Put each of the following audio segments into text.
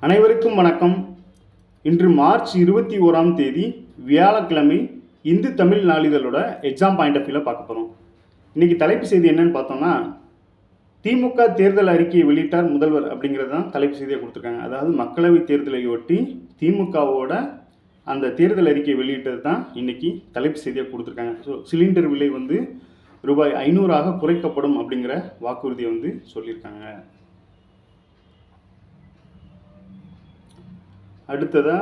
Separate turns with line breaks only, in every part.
அனைவருக்கும் வணக்கம். இன்று மார்ச் 21ஆம் தேதி வியாழக்கிழமை. இந்து தமிழ் நாளிதழோட எக்ஸாம் பாயிண்ட் ஆஃப் வியூவில் பார்க்க போகிறோம். இன்றைக்கி தலைப்பு செய்தி என்னன்னு பார்த்தோம்னா, திமுக தேர்தல் அறிக்கையை வெளியிட்டார் முதல்வர் அப்படிங்கிறது தான் தலைப்பு செய்தியாக கொடுத்துருக்காங்க. அதாவது மக்களவை தேர்தலை ஒட்டி திமுகவோட அந்த தேர்தல் அறிக்கையை வெளியிட்டது தான் இன்றைக்கி தலைப்பு செய்தியாக கொடுத்துருக்காங்க. ஸோ சிலிண்டர் விலை வந்து ரூபாய் 500 குறைக்கப்படும் அப்படிங்கிற வாக்குறுதியை வந்து சொல்லியிருக்காங்க. அடுத்ததா,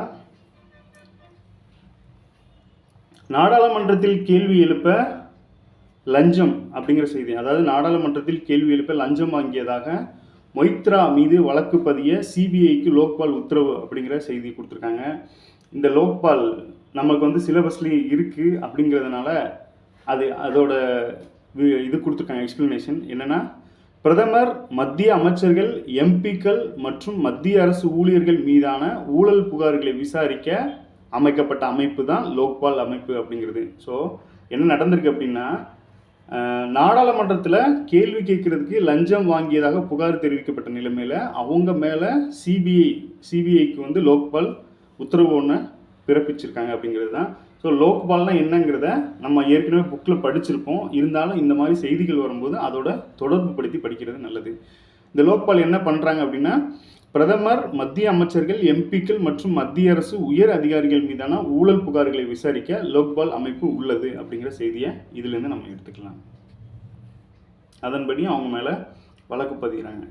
நாடாளுமன்றத்தில் கேள்வி எழுப்ப லஞ்சம் அப்படிங்கிற செய்தி. அதாவது நாடாளுமன்றத்தில் கேள்வி எழுப்ப லஞ்சம் வாங்கியதாக மொய்த்ரா மீது வழக்கு பதிய சிபிஐக்கு லோக்பால் உத்தரவு அப்படிங்கிற செய்தி கொடுத்துருக்காங்க. இந்த லோக்பால் நமக்கு வந்து சிலபஸ்லேயே இருக்குது அப்படிங்கிறதுனால அதோட இது கொடுத்துருக்காங்க. எக்ஸ்பிளனேஷன் என்னென்னா, பிரதமர், மத்திய அமைச்சர்கள், எம்பிக்கள் மற்றும் மத்திய அரசு ஊழியர்கள் மீதான ஊழல் புகார்களை விசாரிக்க அமைக்கப்பட்ட அமைப்பு தான் லோக்பால் அமைப்பு அப்படிங்கிறது. ஸோ என்ன நடந்திருக்கு அப்படின்னா, நாடாளுமன்றத்தில் கேள்வி கேட்கறதுக்கு லஞ்சம் வாங்கியதாக புகார் தெரிவிக்கப்பட்ட நிலைமையில் அவங்க மேலே சிபிஐக்கு வந்து லோக்பால் உத்தரவு ஒன்று பிறப்பிச்சிருக்காங்க அப்படிங்கிறது தான். ஸோ லோக்பால்னால் என்னங்கிறத நம்ம ஏற்கனவே புக்கில் படிச்சிருப்போம். இருந்தாலும் இந்த மாதிரி செய்திகள் வரும்போது அதோட தொடர்பு படுத்தி படிக்கிறது நல்லது. இந்த லோக்பால் என்ன பண்ணுறாங்க அப்படின்னா, பிரதமர், மத்திய அமைச்சர்கள், எம்பிக்கள் மற்றும் மத்திய அரசு உயர் அதிகாரிகள் மீதான ஊழல் புகார்களை விசாரிக்க லோக்பால் அமைப்பு உள்ளது அப்படிங்கிற செய்தியை இதிலேருந்து நம்ம எடுத்துக்கலாம். அதன்படி அவங்க மேலே வழக்கு பதிகிறாங்க.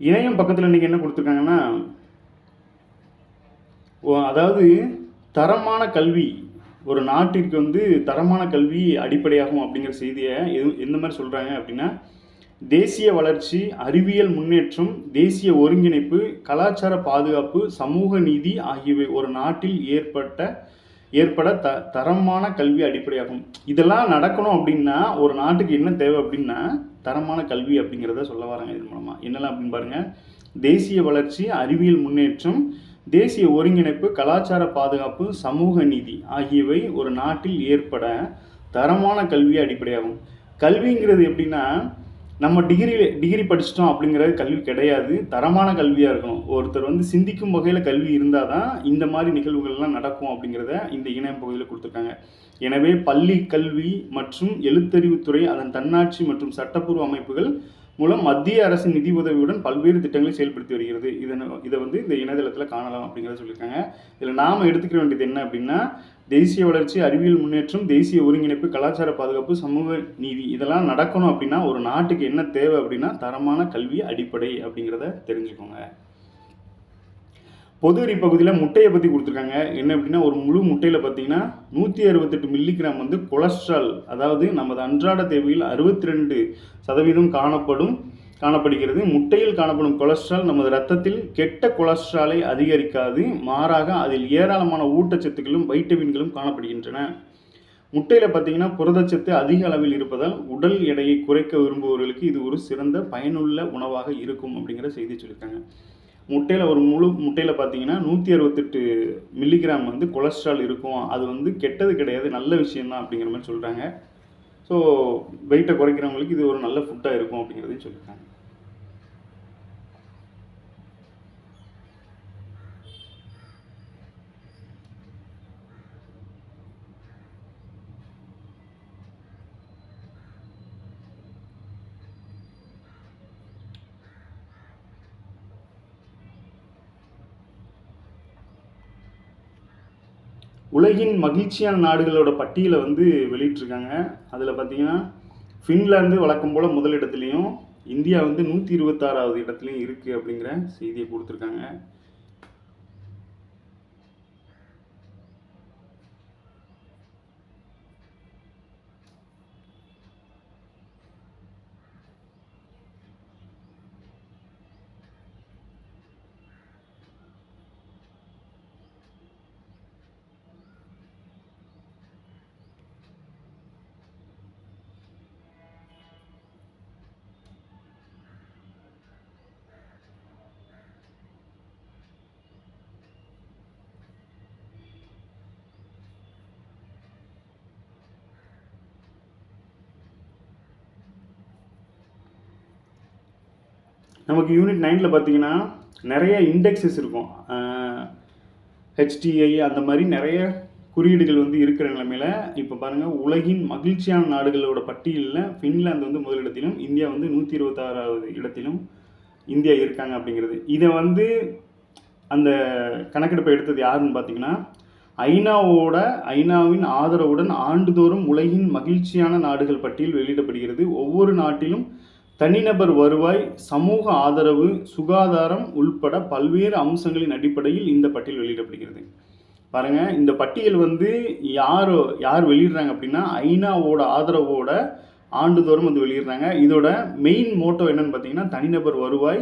இணையம் பக்கத்தில் இன்றைக்கி என்ன கொடுத்துருக்காங்கன்னா, அதாவது தரமான கல்வி, ஒரு நாட்டிற்கு வந்து தரமான கல்வி அடிப்படையாகும் அப்படிங்கிற செய்தியை எந்த மாதிரி சொல்கிறாங்க அப்படின்னா, தேசிய வளர்ச்சி, அறிவியல் முன்னேற்றம், தேசிய ஒருங்கிணைப்பு, கலாச்சார பாதுகாப்பு, சமூக நீதி ஆகியவை ஒரு நாட்டில் ஏற்பட தரமான கல்வி அடிப்படையாகும். இதெல்லாம் நடக்கணும் அப்படின்னா ஒரு நாட்டுக்கு என்ன தேவை அப்படின்னா தரமான கல்வி அப்படிங்கிறத சொல்ல வராங்க. இது மூலமாக என்னெல்லாம் அப்படின்னு பாருங்கள். தேசிய வளர்ச்சி, அறிவியல் முன்னேற்றம், தேசிய ஒருங்கிணைப்பு, கலாச்சார பாதுகாப்பு, சமூக நீதி ஆகியவை ஒரு நாட்டில் ஏற்பட தரமான கல்வி அடிப்படையாகும். கல்விங்கிறது எப்படின்னா, நம்ம டிகிரி படிச்சிட்டோம் அப்படிங்கிறது கல்வி கிடையாது. தரமான கல்வியாக இருக்கணும். ஒருத்தர் வந்து சிந்திக்கும் வகையில் கல்வி இருந்தால் தான் இந்த மாதிரி நிகழ்வுகள்லாம் நடக்கும் அப்படிங்கிறத இந்த இணையம் பகுதியில் கொடுத்துருக்காங்க. எனவே பள்ளி கல்வி மற்றும் எழுத்தறிவுத்துறை, அதன் தன்னாட்சி மற்றும் சட்டப்பூர்வ அமைப்புகள் மூலம் மத்திய அரசின் நிதி உதவியுடன் பல்வேறு திட்டங்களை செயல்படுத்தி வருகிறது. இதை வந்து இந்த இணையதளத்தில் காணலாம் அப்படிங்கிறத சொல்லியிருக்காங்க. இதில் நாம் எடுத்துக்க வேண்டியது என்ன அப்படின்னா, தேசிய வளர்ச்சி, அறிவியல் முன்னேற்றம், தேசிய ஒருங்கிணைப்பு, கலாச்சார பாதுகாப்பு, சமூக நீதி இதெல்லாம் நடக்கணும் அப்படின்னா ஒரு நாட்டுக்கு என்ன தேவை அப்படின்னா தரமான கல்வி அடிப்படை அப்படிங்கிறத தெரிஞ்சுக்கோங்க. பொது வரி பகுதியில் முட்டையை பற்றி கொடுத்துருக்காங்க. என்ன அப்படின்னா, ஒரு முழு முட்டையில் பார்த்தீங்கன்னா 168 மில்லிகிராம் வந்து கொலஸ்ட்ரால், அதாவது நமது அன்றாட தேவையில் 62% காணப்படுகிறது. முட்டையில் காணப்படும் கொலஸ்ட்ரால் நமது இரத்தத்தில் கெட்ட கொலஸ்ட்ராலை அதிகரிக்காது, மாறாக அதில் ஏராளமான ஊட்டச்சத்துக்களும் வைட்டமின்களும் காணப்படுகின்றன. முட்டையில் பார்த்தீங்கன்னா புரதச்சத்து அதிக அளவில் இருப்பதால் உடல் எடையை குறைக்க விரும்புபவர்களுக்கு இது ஒரு சிறந்த பயனுள்ள உணவாக இருக்கும் அப்படிங்கிற செய்தி சொல்லியிருக்காங்க. முட்டையில் ஒரு முழு முட்டையில் பார்த்தீங்கன்னா 168 மில்லிகிராம் வந்து கொலஸ்ட்ரால் இருக்கும். அது வந்து கெட்டது கிடையாது, நல்ல விஷயம்தான் அப்படிங்கிற மாதிரி சொல்கிறாங்க. ஸோ வெயிட்டை குறைக்கிறவங்களுக்கு இது ஒரு நல்ல ஃபுட்டாக இருக்கும் அப்படிங்கிறதையும் சொல்லியிருக்காங்க. உலகின் மகிழ்ச்சியான நாடுகளோட பட்டியலை வந்து வெளியிட்டிருக்காங்க. அதில் பார்த்தீங்கன்னா ஃபின்லாந்து வழக்கம் போல் முதலிடத்துலையும், இந்தியா வந்து 126வது இடத்துலையும் இருக்குது அப்படிங்கிற செய்தியை கொடுத்துருக்காங்க. நமக்கு யூனிட் 9ல் பார்த்தீங்கன்னா நிறைய இண்டெக்ஸஸ் இருக்கும். HTI அந்த மாதிரி நிறைய குறியீடுகள் வந்து இருக்கிற நிலைமையில் இப்போ பாருங்கள், உலகின் மகிழ்ச்சியான நாடுகளோட பட்டியலில் ஃபின்லாந்து வந்து முதலிடத்திலும், இந்தியா வந்து 126வது இடத்திலும் இந்தியா இருக்காங்க அப்படிங்கிறது. இதை வந்து அந்த கணக்கெடுப்பை எடுத்தது யாருன்னு பார்த்தீங்கன்னா, ஐநாவின் ஆதரவுடன் ஆண்டுதோறும் உலகின் மகிழ்ச்சியான நாடுகள் பட்டியல் வெளியிடப்படுகிறது. ஒவ்வொரு நாட்டிலும் தனிநபர் வருவாய், சமூக ஆதரவு, சுகாதாரம் உள்பட பல்வேறு அம்சங்களின் அடிப்படையில் இந்த பட்டியல் வெளியிடப்படுகிறது. பாருங்கள், இந்த பட்டியல் வந்து யார் வெளியிடுறாங்க அப்படின்னா, ஐநாவோட ஆதரவோட ஆண்டுதோறும் வந்து வெளியிடுறாங்க. இதோட மெயின் மோட்டோ என்னன்னு பார்த்தீங்கன்னா, தனிநபர் வருவாய்,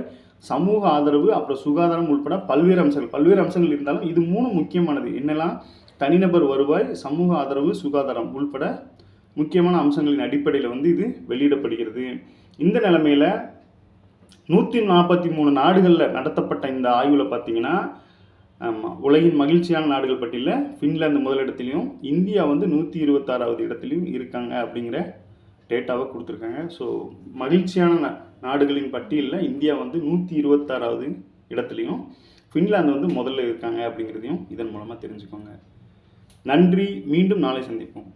சமூக ஆதரவு, அப்புறம் சுகாதாரம் உள்பட பல்வேறு அம்சங்கள் இருந்தாலும் இது 3 முக்கியமானது. என்னெல்லாம்? தனிநபர் வருவாய், சமூக ஆதரவு, சுகாதாரம் உள்பட முக்கியமான அம்சங்களின் அடிப்படையில் வந்து இது வெளியிடப்படுகிறது. இந்த நிலைமையில் 143 நாடுகளில் நடத்தப்பட்ட இந்த ஆய்வில் பார்த்தீங்கன்னா, உலகின் மகிழ்ச்சியான நாடுகள் பட்டியலில் ஃபின்லாந்து முதலிடத்திலையும், இந்தியா வந்து 126வது இடத்துலையும் இருக்காங்க அப்படிங்கிற டேட்டாவை கொடுத்துருக்காங்க. ஸோ மகிழ்ச்சியான நாடுகளின் பட்டியலில் இந்தியா வந்து 126வது இடத்துலையும், ஃபின்லாந்து வந்து முதல்ல இருக்காங்க அப்படிங்கிறதையும் இதன் மூலமாக தெரிஞ்சுக்கோங்க. நன்றி. மீண்டும் நாளை சந்திப்போம்.